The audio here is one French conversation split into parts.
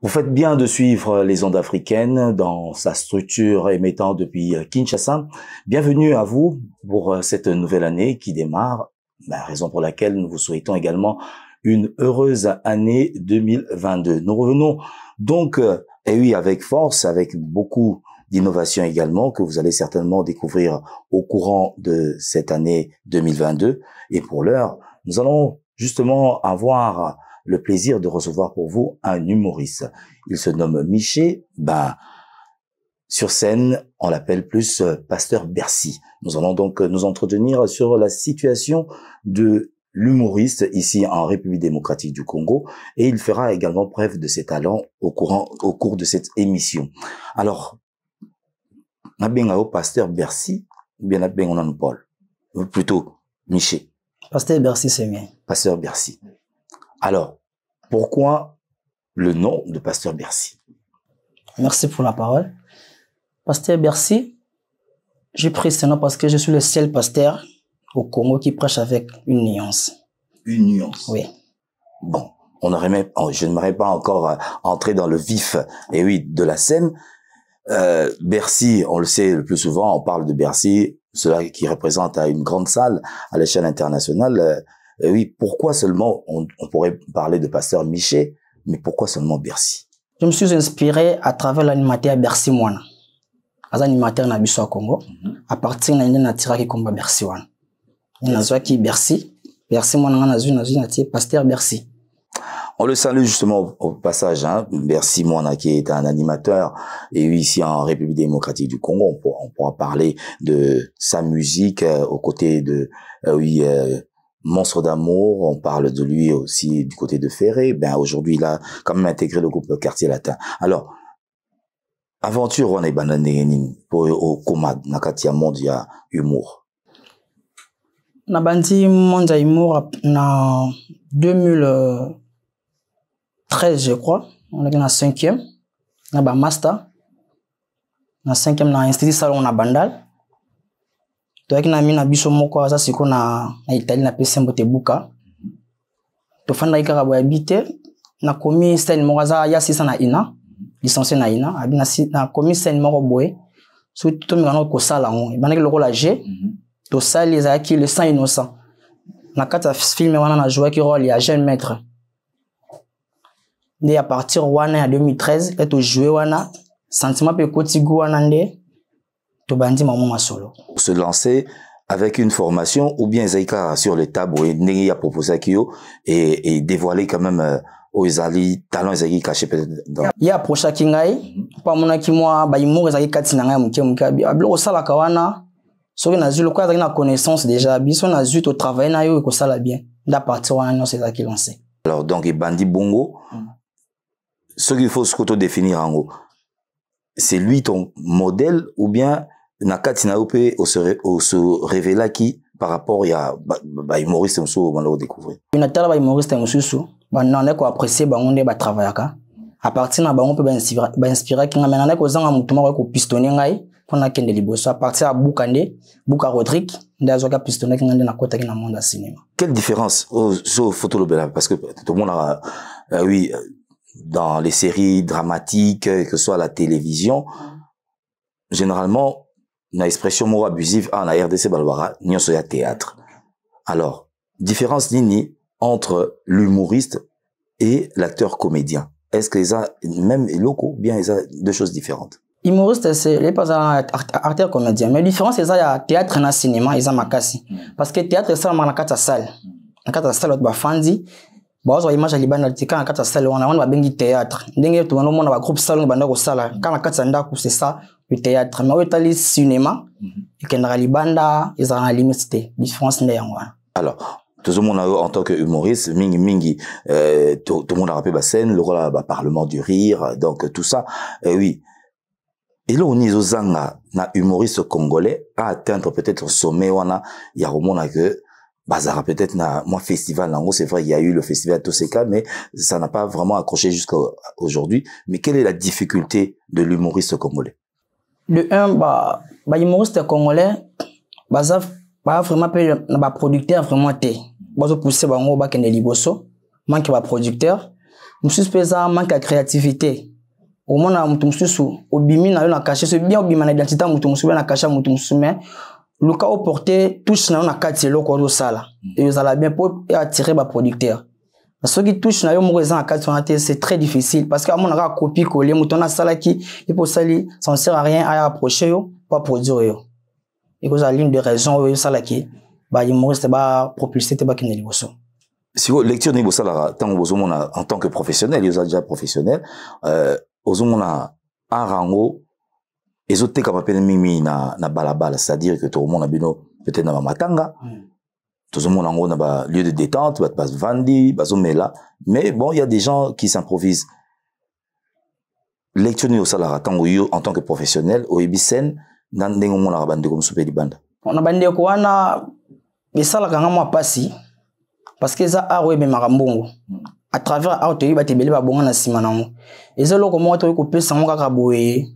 Vous faites bien de suivre les ondes africaines dans sa structure émettant depuis Kinshasa. Bienvenue à vous pour cette nouvelle année qui démarre, raison pour laquelle nous vous souhaitons également une heureuse année 2022. Nous revenons donc, avec force, avec beaucoup d'innovation également que vous allez certainement découvrir au courant de cette année 2022. Et pour l'heure, nous allons justement avoir le plaisir de recevoir pour vous un humoriste. Il se nomme Miché. Sur scène, on l'appelle plus Pasteur Bercy. Nous allons donc nous entretenir sur la situation de l'humoriste ici en République démocratique du Congo, et il fera également preuve de ses talents au cours de cette émission. Alors, Nabengao Pasteur Bercy, ou bien Nabengao Paul, ou plutôt Miché. Pasteur Bercy, c'est bien. Pasteur Bercy. Alors, pourquoi le nom de Pasteur Bercy? Merci pour la parole. Pasteur Bercy, j'ai pris ce nom parce que je suis le seul pasteur au Congo qui prêche avec une nuance. Une nuance? Oui. Bon, je n'aimerais pas encore entrer dans le vif, de la scène. Bercy, on le sait le plus souvent, on parle de Bercy, cela qui représente une grande salle à l'échelle internationale. Pourquoi seulement, on pourrait parler de Pasteur Miché, mais pourquoi seulement Bercy? Je me suis inspiré à travers l'animateur Bercy Moana. Les animateurs na biso au Congo, à partir de natira qui combat Bercy Moana. Qui Bercy Moana na Pasteur Bercy. On le salue justement au passage, Bercy Moana qui est un animateur, et ici en République démocratique du Congo, on pourra parler de sa musique aux côtés de Monstre d'amour, on parle de lui aussi du côté de Ferré. Aujourd'hui, il a quand même intégré le groupe Quartier Latin. Alors, aventure, on est banane pour au Komad, Nakatia Mondia Humour. Na bandi Mondia Humour, na 2013, je crois. On est dans la 5e. Na ba master. Na 5e, na institut salon na bandal. Toaki na mina biso moko za siko na Italie na pesa mbote buka to fanda ikaka bo habiter na komi style moko za ya sisa na ina licencié na ina abina na komi style moko boy so to mi kana ko sala ngo banaki lokola G to sali za ki le sang innocent na kata film wana na jouer ki rôle ya jeune maître ne à partir wana ya 2013 et to jouer wana sentiment pe kotigo wana nde se lancer avec une formation ou bien Zaïka sur les tables et a proposé à Kyo et dévoiler quand même aux ali talents Zaïki cachés peut-être dans il y a prochain kingai pas mon ki moi ba imo Zaïki katina ngai muke ablo sala kawana soki na zulu kwa na connaissance déjà biso na zut au travail na yo ko sala bien da partir wana c'est ça qui lancé. Alors donc et bandi bongo ce qu'il faut se définir en gros, c'est lui ton modèle ou bien Nakati Naope au se révéla qui par rapport à humoriste mso on découvrir. Une telle humoriste mso on ko apprécier bangonde ba travaillaka à partir na bango pe ba inspirer ki ngana na ko zanga mutuma ko pistonner ngai pona kende liboso à partir à Buka Rodrigue ndazo ka pistonner ki ngande na kota ki na monde cinéma. Quelle différence au photo lobela parce que tout le monde a dans les séries dramatiques que ce soit à la télévision généralement na expression mot abusive en RDC balwara nyonso ya théâtre. Alors, différence nini entre l'humoriste et l'acteur comédien? Est-ce que ça même locaux bien ça deux choses différentes? Humoriste c'est les pas acteur comédien mais la différence c'est ça ya théâtre na cinéma ils ont makasi parce que théâtre ça na kata salle ba fandi bazo image libana tika na kata salle on ba bengi théâtre ndenge to mona ba groupe salon banda ko sala kana kata ndako c'est ça le théâtre mais au tali cinéma et kendra libanda ils ont la limite différence n'est en moi. Alors tout le monde en tant que humoriste mingi tout le monde a rappelé ba scène le rôle parlement du rire donc tout ça oui. Et là on est aux zanga na humoriste congolais à atteindre peut-être au sommet wana ya romona que bazara peut-être na moi festival nango c'est vrai il y a eu le festival Toseka mais ça n'a pas vraiment accroché jusqu'à aujourd'hui. Mais quelle est la difficulté de l'humoriste congolais? De un humoriste congolais baza vraiment na ba producteur vraiment té bazo pousser bango ba kende liboso manque ba producteur mususu pesa manque de créativité au mona mutu mususu obimi na yo na cacher c'est bien obima na identité mutu mususu na cacher mutu mususu mais le cas au porter touche na yo na kati loko do sala et ça la bien pour attirer ba producteur parce que touche na yo mo raison na kati on c'est très difficile parce que à mon a copie coller mutu na sala qui il peut sali ça ne sert à rien à approcher yo pas produire yo et que ça ligne de raison yo sala qui ba humoriste ba propulsé te ba kene liboso. Si vous lecture niveau ça tant vous en tant que professionnel, vous êtes déjà professionnel, vous a un rango et vous êtes capable mimi na balabala, c'est-à-dire que tout le monde a bino peut-être na matanga, tout le monde a un lieu de détente, bas vandi, bas là, mais bon il y a des gens qui s'improvisent. Lecture niveau ça en tant que professionnel, au ibisen nan dengo mona la bande comme super banda. On a bande ko wana besala kanga mo pasi. Parce que ça a oué marambongo à travers auto yi batebeli ba bonga na sima nango ezelo ko moto ko pesa ngo kaka boye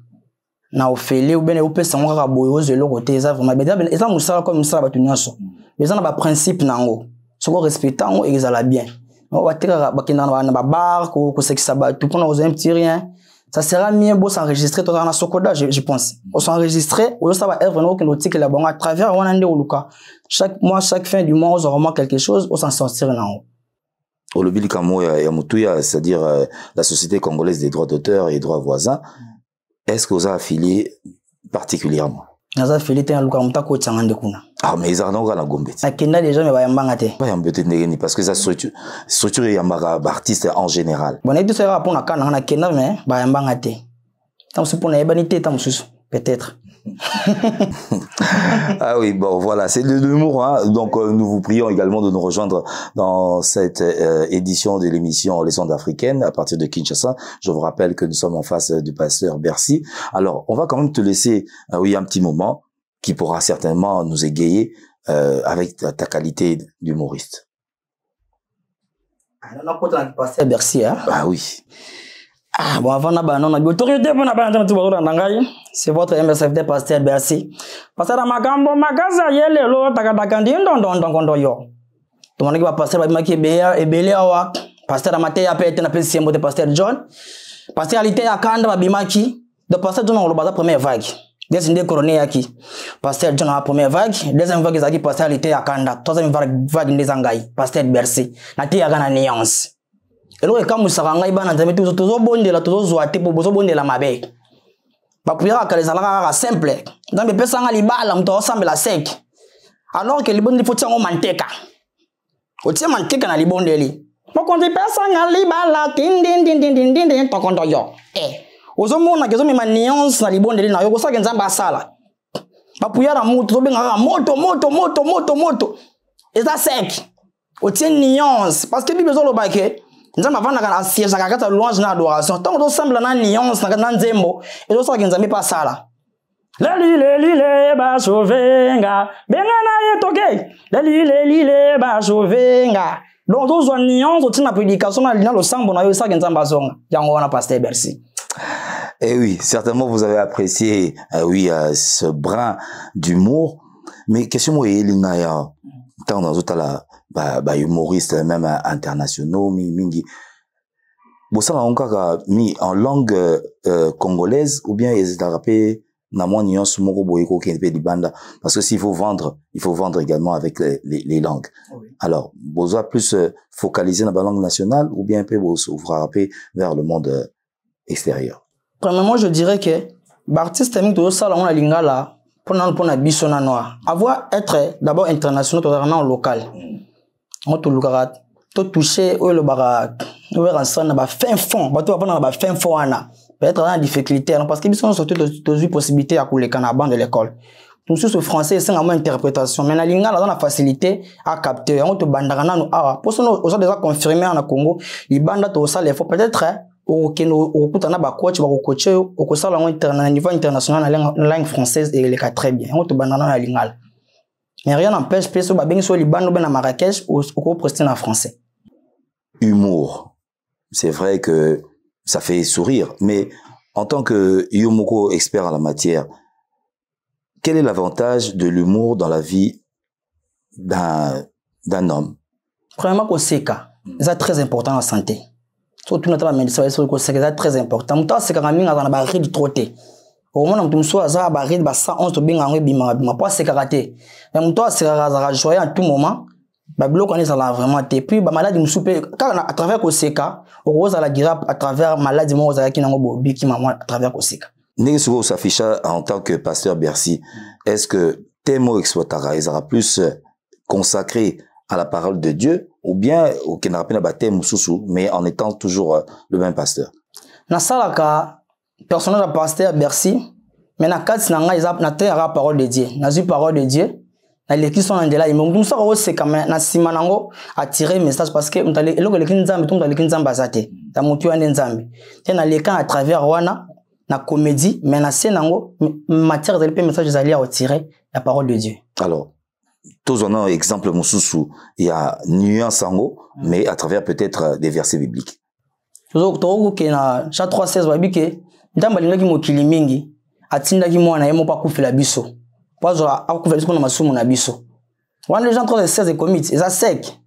na ofele ou bien ou pesa ngo kaka boye ozelo ko te eza vraiment eza musala comme musala batu nyonso mais na ba principe nango soko respectant ngo ezala bien on va teka ba kenda na ba bar ko sekisa ba tout pour nous un petit rien ça sera mieux beau s'enregistrer tout dans Sokoda je pense on s'enregistrer ou ça va être vraiment que l'outil que la bonga à travers on ande oluka chaque mois chaque fin du mois on aura quelque chose on s'en sortir là au lobby kamo ya mutuya c'est-à-dire la société congolaise des droits d'auteur et droits voisins est-ce que vous avez affilié particulièrement naza affilié te luka mutako tsangande kuna ah mais ils en ont na gombe akenda déjà mais ba yambanga te ba yambete ndengeni parce que ça structure yambaka artiste en général bon et tout ça pour na kana na kenda mais ba yambanga te tant c'est pour na ebanité tant mususu peut-être. Ah oui, bon voilà, c'est de l'humour, hein. Donc nous vous prions également de nous rejoindre dans cette édition de l'émission Les Ondes Africaines à partir de Kinshasa. Je vous rappelle que nous sommes en face du pasteur Bercy. Alors, on va quand même te laisser oui un petit moment qui pourra certainement nous égayer avec ta qualité d'humoriste. Alors, on a pasteur Bercy, hein. Ah oui. Ah bon avant on a autorité pour c'est votre MSFD pasteur Bercy pasteur makambo makaza yelelo takataka ndondondondondo yo to mona ki ba pasteur ba maki ebele awa pasteur amate ya pete na pesi sembo de pasteur John pasteuralité ya kanda ba bimaki de pasteur John on le première vague deuxième coroné yaki pasteur John la première vague deuxième vague zaki pasteuralité ya kanda troisième vague ndezangai pasteur Bercy na te ya kana nuance. Et là, quand nous savons que nous avons toujours bondé la toujours zoaté pour besoin bondé la mabe. Bah pour y avoir les salaires simple. Dans les personnes à l'ibala, nous avons ensemble la sec. Alors que les bondés faut tirer au manteca. Au tirer manteca na les bondés li. Pour qu'on dit personne à l'ibala, din ton compte yo. Aux hommes on a que mes nuances na les bondés na yo ko ça que nzamba sala. Bah pour y avoir moto benga moto. Et ça sec. Au tirer nuance parce que bi besoin le baquet. Nous avons un siège à la louange na adoration. Tant qu'on semble na nuance na nzembo, et je sais que nous avons pas ça là. Lele ba chovenga, benga na yetoke. Lele ba chovenga. Donc nous avons nuance au tina prédication na lina lo sambo na yo ça que nous avons zonga. Yango wana pasteur Bercy. Eh oui, certainement vous avez apprécié oui ce brin d'humour, mais question moi elinga ya tant dans autres là humoriste même internationaux mingi bosala onka mi en langue congolaise ou bien ils rappé na moi nuance moko boyeko kenpe di banda parce que s'il faut vendre il faut vendre également avec les langues. Oui. Alors boza plus focaliser dans la langue nationale ou bien peu vous frapper vers le monde extérieur. Premièrement je dirais que l'artiste aime tout ça on a lingala pour na bisona noir avoir être d'abord international totalement local. On te lukara to toucher ou le bara ou rançon na ba fin fond ba to ba na ba fin fond ana peut-être en difficulté parce que ils sont sortis de possibilité à couler kana bande de l'école tout ce français c'est une interprétation mais la linga là dans la facilité à capter on te bandara na no ah pour ça on a déjà confirmé en Congo les bandes to ça les faut peut-être au keno au kutana ba coach ba coacher au ça là niveau international la langue française et les cas très bien on te bandara na linga. Mais rien n'empêche, peut-être que bien soit Liban ou bien à Marrakech ou prester en français. Humour, c'est vrai que ça fait sourire, mais en tant que Yomoko expert en la matière, quel est l'avantage de l'humour dans la vie d'un homme? Premièrement, koseka, c'est très important en santé. Surtout notre médecin, c'est très important. Muta c'est quand même dans la ride trotter. Au moment où tu me sois à la ride, 111 to bien en bima, pas c'est karaté. Mais muta c'est joyeux à tout moment. Bablo connaît ça vraiment. Et puis maladie me soupe à travers koseka, rose à la gira à travers maladie moi aux qui n'ont bobi qui maman à travers koseka. N'est-ce que vous s'affiche en tant que pasteur Bercy? Est-ce que tes mots exploitera, ils sera plus consacré à la parole de Dieu ou bien au Kenarapena baptême Moussoussou, mais en étant toujours le même pasteur? Na salaka personnel de pasteur Bercy, mais na quatre nanga ils na terre parole de Dieu, na zu parole de Dieu, na l'équipe sont en là, ils m'ont ça c'est quand même na simanango attirer message parce que m'tale eloko lekin nzambe tumta lekin nzamba zate, ta mutu ande nzambe. Tena lekan à travers wana na comédie, mais na senango matière de message ils allaient attirer la parole de Dieu. Alors tous on a un exemple Moussoussou, il y a nuance en haut, mais à travers peut-être des versets bibliques. Toujours que na chat 3:16 babi ke ndamba linga ki mokili mingi atinda ki mwana yemo pa kufela biso. Pazo akufela biso na masumu na biso. Wana les gens 3:16 et commit, ça sec.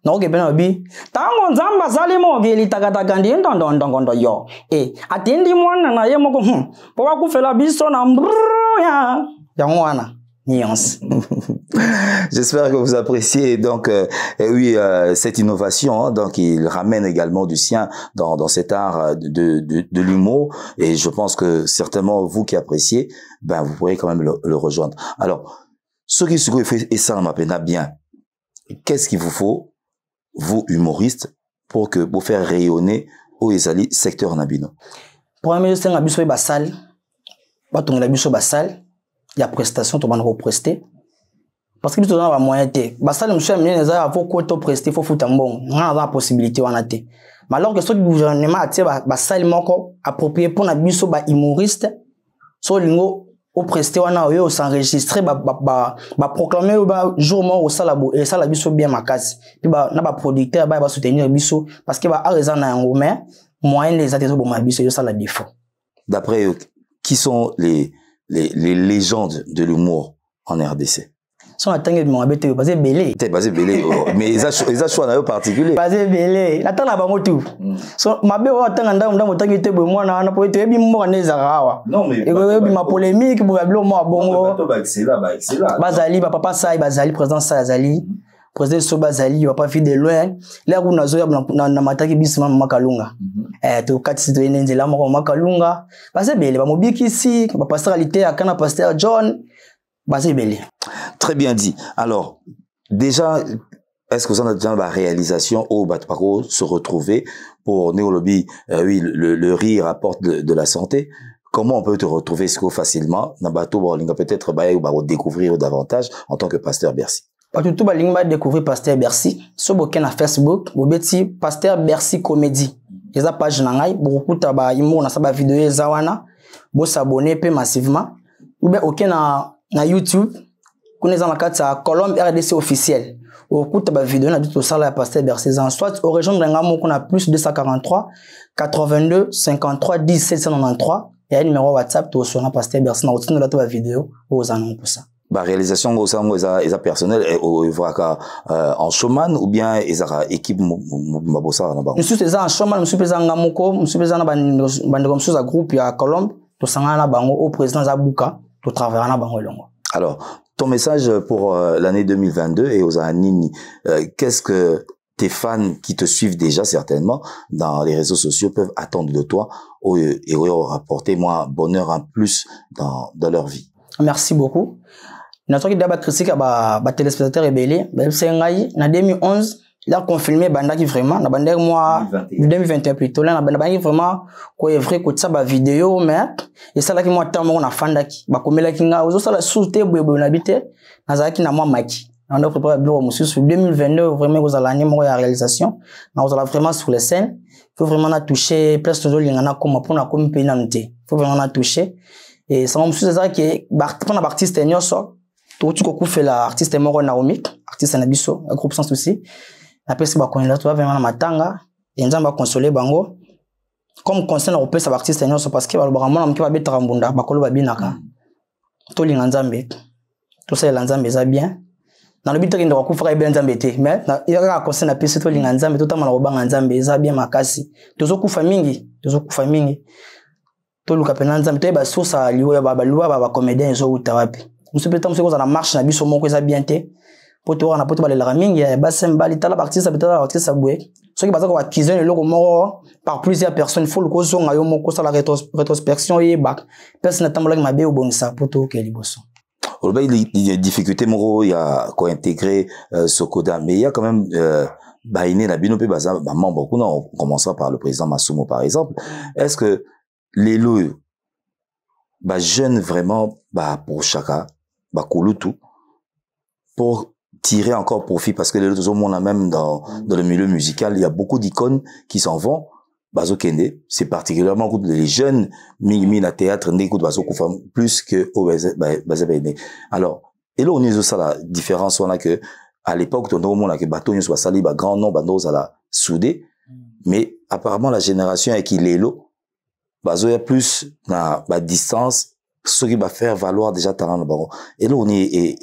Na ke bena babi tango nzamba zali mogeli takataka ndi ndondondo yo. Atindi mwana na yemo ko po wa kufela biso na mbruya. Yango wana. J'espère que vous appréciez donc cette innovation. Hein, donc il ramène également du sien dans cet art de l'humour et je pense que certainement vous qui appréciez, ben vous pourrez quand même le rejoindre. Alors ceux qui se fait et ça m'appelle bien. Qu'est-ce qu'il vous faut, vous humoristes, pour faire rayonner au Ezali secteur Nabino? Premier c'est un biso basal, pas ton biso basal. Il y a prestation to banko prester parce que tout dans moyen té basal monsieur amener les a faut ko prester faut foutre bon on a la possibilité on a té mais alors que ce gouvernement a basal moko approprié pour na biso ba humoriste so lingo au prester on a yo s'enregistrer ba proclamer ba jour mort au salabo et ça la biso bien makasi puis ba na ba producteur ba soutenir biso parce que ba a raison na ngo mais moyen les atteindre bon ma biso yo ça la défaut. D'après qui sont les légendes de l'humour en RDC? Son attendait de mon bête basé belé. T'es basé belé, mais ils a choix d'un particulier. Basé belé. La tala ba motu. So ma be wa tanga ndam ndam tangi te bo mwana na po te bi mo na zarawa. Non mais e bi ma polémique bo blo mo bongo. Ba excellent. Bazali ba papa sai bazali président sai azali. Président so bazali va pas fi de loin. Là où na zo na mataki bisima makalunga. To kati to nenzela mo makalunga. Basé belé ba mobiki si ba pastoralité akana pasteur John. Basé belé. Très bien dit. Alors, déjà, est-ce que vous en avez déjà la réalisation au Batparo se retrouver pour Néolobi, oui, le rire apporte de la santé. Comment on peut te retrouver facilement? Nabato, peut-être, découvrir davantage en tant que pasteur Bercy. Tout va découvrir pasteur Bercy. Sur na Facebook, vous beti pasteur Bercy comédie. Les page nangai, beaucoup taba imo na saba vidéo zawana, bo s'abonner peu massivement. Ou bien aucun na YouTube. Connaissez la carte à Colombe RDC officiel. Au coup de la vidéo, on a dit tout ça, la pasteur Bercy. Soit au région de Rengamo, on a plus 243 82 53 10 793. Il y a un numéro WhatsApp, tout sur la pasteur Bercy. On a aussi la vidéo aux annonces pour ça. Bah, réalisation, ils personnel, en showman ou bien ils ont équipe mabosa na bango. Monsieur en showman, monsieur pesa ngamoko, monsieur pesa na bandegom sous groupe à Colombe, tout sanga na bango au président Zabuka, tout travailler na bango longo. Alors, ton message pour l'année 2022 et aux Anini, qu'est-ce que tes fans qui te suivent déjà certainement dans les réseaux sociaux peuvent attendre de toi et apporter moi bonheur en plus dans leur vie? Merci beaucoup. Notre qui d'abord critique à téléspectateurs rebellés, c'est en 2011, il a confirmé banda qui vraiment na banda moi 2021 plutôt là na banda qui vraiment ko est vrai que ça ba vidéo mais et ça là qui moi tant on a fanda qui ba komela ki nga ozo ça la souté boye na bité na za ki na moi maki on a préparé bureau monsieur sur 2022 vraiment vous allez animer la réalisation na vous allez vraiment sur les scènes faut vraiment na toucher presque toujours lingana comme pour na comme pays na nté faut vraiment na toucher et ça monsieur ça qui pour na artiste nyoso tout tu ko fait la artiste moko Naomi artiste na biso groupe sans souci. Après ce qu'on a trouvé vraiment matanga et nous avons consolé bango comme conseil on peut savoir artiste nous parce que vraiment on va betra mbunda bakolo ba binaka to linga nzambe to ça la nzambe za bien na lobi to kinda kufa ka nzambe te mais il y a conseil na pesi to linga nzambe to tamala obanga nzambe eza bien makasi tozo kufa mingi to luka pena nzambe to ba sosa liwo ya ba comédien zo uta wapi musu peta musu ko na marche na biso moko eza bien te poto wana poto balela mingi ya basem bali tala artiste betala artiste abwe soki bazako ba kizen loko moko par plusieurs personnes faut le ko zonga yo moko sala rétrospection ye bak personne tambola mabe obongisa poto ke liboso. Il y a des difficultés, il y a quoi intégrer Sokoda, mais il y a quand même membres. On commencera par le président Masumo, par exemple. Est-ce que les lots, jeunes vraiment, pour chacun, Kouloutou, pour tirer encore profit, parce que les lots, on a même dans le milieu musical, il y a beaucoup d'icônes qui s'en vont. Bazo Kende, c'est particulièrement les jeunes mi na théâtre n'écoute Bazo Koufam plus que au Bazabene. Alors, et là on est ça la différence on a que à l'époque on monde là que bateau soit sali ba grand nom bandos à la soudé, mais apparemment la génération avec qui l'élo Bazo y a plus na distance ce qui va faire valoir déjà talent le baron. Et là on est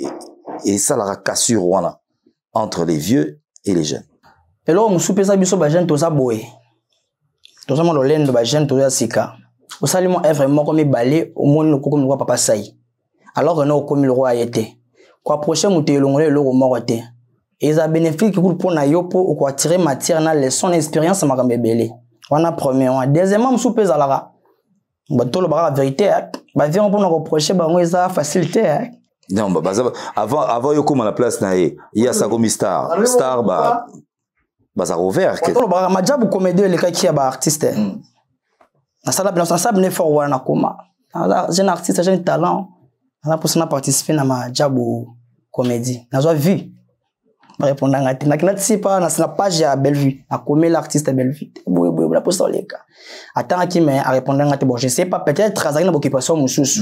et ça la cassure voilà entre les vieux et les jeunes. Et là on soupe ça biso ba jeune to ça boy. Tout ça, mon lendo ba jeune tout ça sika. Au salement est vraiment comme balé au monde le comme le roi papa saï. Alors que nous comme le roi été. Quoi prochain mouté le ngolé le mort été. Et ça bénéfique pour na yopo ou quoi tirer matière na leçon expérience ma kambe belé. On a premier on deuxièmement soupe za lara. Ba to le bara vérité ba vient pour nous reprocher ba ngoza facilité. Non bah avant yo comme à la place na il y a ça comme star bazar ouvert que to ba majabu comédie le kaki ba artiste na sala bien sensible ne fort wana koma jeune artiste jeune talent na pour ça participer na majabu comédie na zo vu ba répondre ngati na kinati pas na page ya Bellevue na comé l'artiste Bellevue boy la pour ça les cas attends qui mais à répondre ngati bon je sais pas peut-être travailler na occupation mususu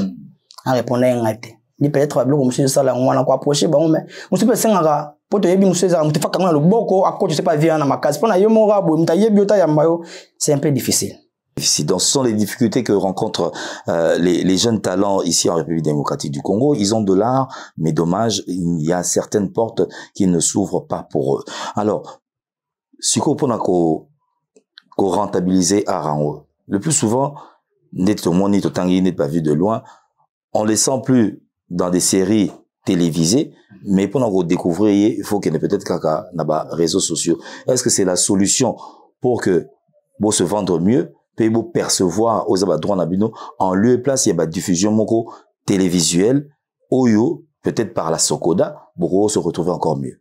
à répondre ngati ni peut-être ba bloc mususu ça la on quoi approcher bon mais mususu peut singara poto yebi museza mutifa kanga loboko ako je sais pas vient na makasi pona yo mora bo mutayebi ota ya mayo c'est un peu difficile. Donc ce sont les difficultés que rencontrent les jeunes talents ici en République démocratique du Congo. Ils ont de l'art, mais dommage, il y a certaines portes qui ne s'ouvrent pas pour eux. Alors, si on peut rentabiliser art en haut, le plus souvent, n'est pas vu de loin, on les sent plus dans des séries télévisées, mais pour découvrir, il faut qu'il y ait peut-être caca dans les réseaux sociaux. Est-ce que c'est la solution pour que vous se vendre mieux, pour percevoir aux droits nabino en lieu et place, il y a une diffusion moko télévisuelle, oyo, peut-être par la Sokoda, pour se retrouver encore mieux.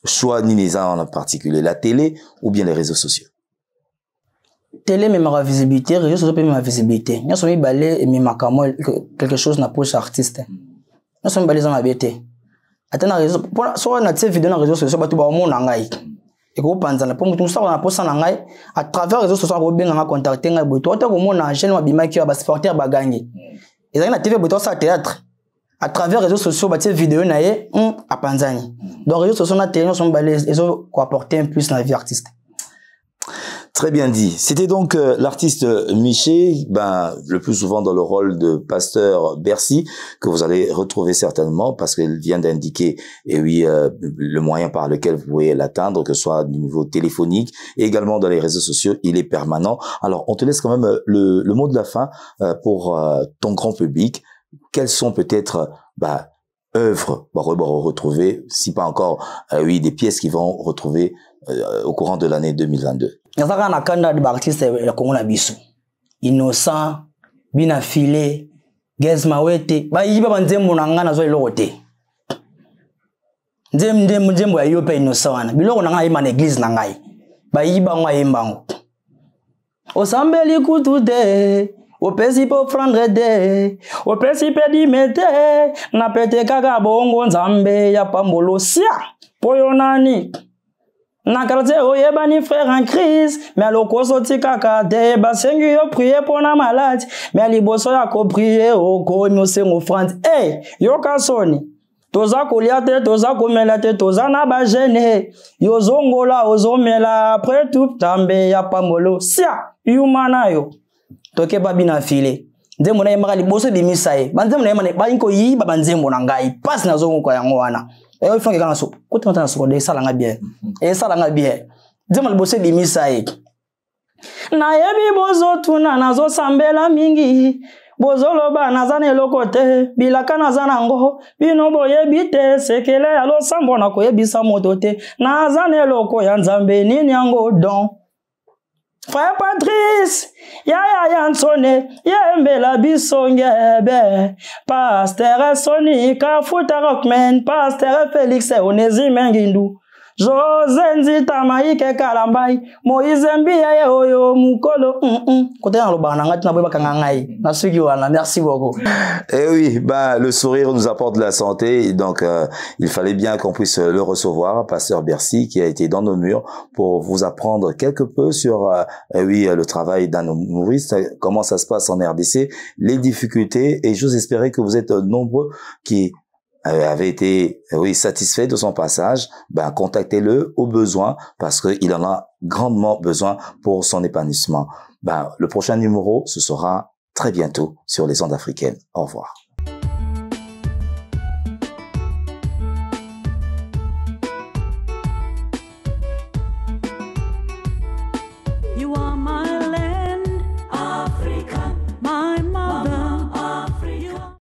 Soit Nineza en particulier, la télé ou bien les réseaux sociaux. Télé mais ma visibilité, réseaux sociaux mais ma visibilité. Nous sommes balés et ma quelque chose n'a pas artiste. Nous sommes balés dans ma BT. Attends réseau, soit na cette vidéo dans réseaux sociaux, bah tout bah mon nangai. Et qu'on pense à la pomme tout ça on a posé nangai à travers réseaux sociaux on bien on contacter ngai boy. Toi comme mon agent ou bima qui va supporter ba gagner. Et ça na TV boy ça théâtre. À travers réseaux sociaux bah cette vidéo naé à Panzani. Donc réseaux sociaux na télé nous sommes balés ils ont quoi apporter un plus dans la vie artistique. Très bien dit. C'était donc l'artiste Miché, le plus souvent dans le rôle de pasteur Bercy, que vous allez retrouver certainement parce qu'elle vient d'indiquer, et oui, le moyen par lequel vous pouvez l'atteindre, que ce soit du niveau téléphonique et également dans les réseaux sociaux, il est permanent. Alors, on te laisse quand même le mot de la fin pour ton grand public. Quelles sont peut-être œuvres retrouver, si pas encore, oui, des pièces qui vont retrouver au courant de l'année 2022. Nazaka na kanda de artiste ya Congo na biso. Innocent, bina filé, Gez Mawete, ba yiba banzembo na ngana zo eloko te. Nzembo ya yope Innocent wana. Biloko na ngai na église na ngai. Ba yiba ngwa yembango. Osambeli kutu de, opesi po prendre de, opesi pe di mete, na pete kaka bongo nzambe ya pambolo sia. Poyo nani? Na quartier oyeba ni frère en crise mais lokoso tikaka de basengi yo prier pour na malade mais liboso ya ko prier o ko no sengo France yo kasoni toza kolia te toza komela te toza na ba gene yo zongola ozomela après tout tambe ya pambolo sia yumana yo toke babina file nzembo na yemaka liboso bimisae banzembo na yemane ba inko yi ba banzembo na ngai passe na zongo ko yango wana Et il faut que quand on a so ça langa bien. Et ça langa bien. Dis-moi le bosser limisa e. Na yebi bozo tuna nazo sambela mingi. Bozo loba nazane lokote bilaka nazana ngo bino boyebi te sekele alo sambo na koyebisa moto te nazane loko ya nzambe nini yango don. Frère Patrice, ya nsone, yembela bisongebe, Pasteur Sony, Kafuta Rockman, Pasteur Félix Onésime Ngindu, José Nzita Maïke Kalambai, Moïse Mbia ye oyo mukolo côté dans le bar ngati na boy bakanga ngai na suki wana merci beaucoup. Et oui, bah le sourire nous apporte de la santé, donc il fallait bien qu'on puisse le recevoir, Pasteur Bercy qui a été dans nos murs pour vous apprendre quelque peu sur oui, le travail d'un humoriste, comment ça se passe en RDC, les difficultés, et j'ose espérer que vous êtes nombreux qui avait été satisfait de son passage. Ben contactez-le au besoin parce qu'il en a grandement besoin pour son épanouissement. Ben le prochain numéro ce sera très bientôt sur les ondes africaines. Au revoir.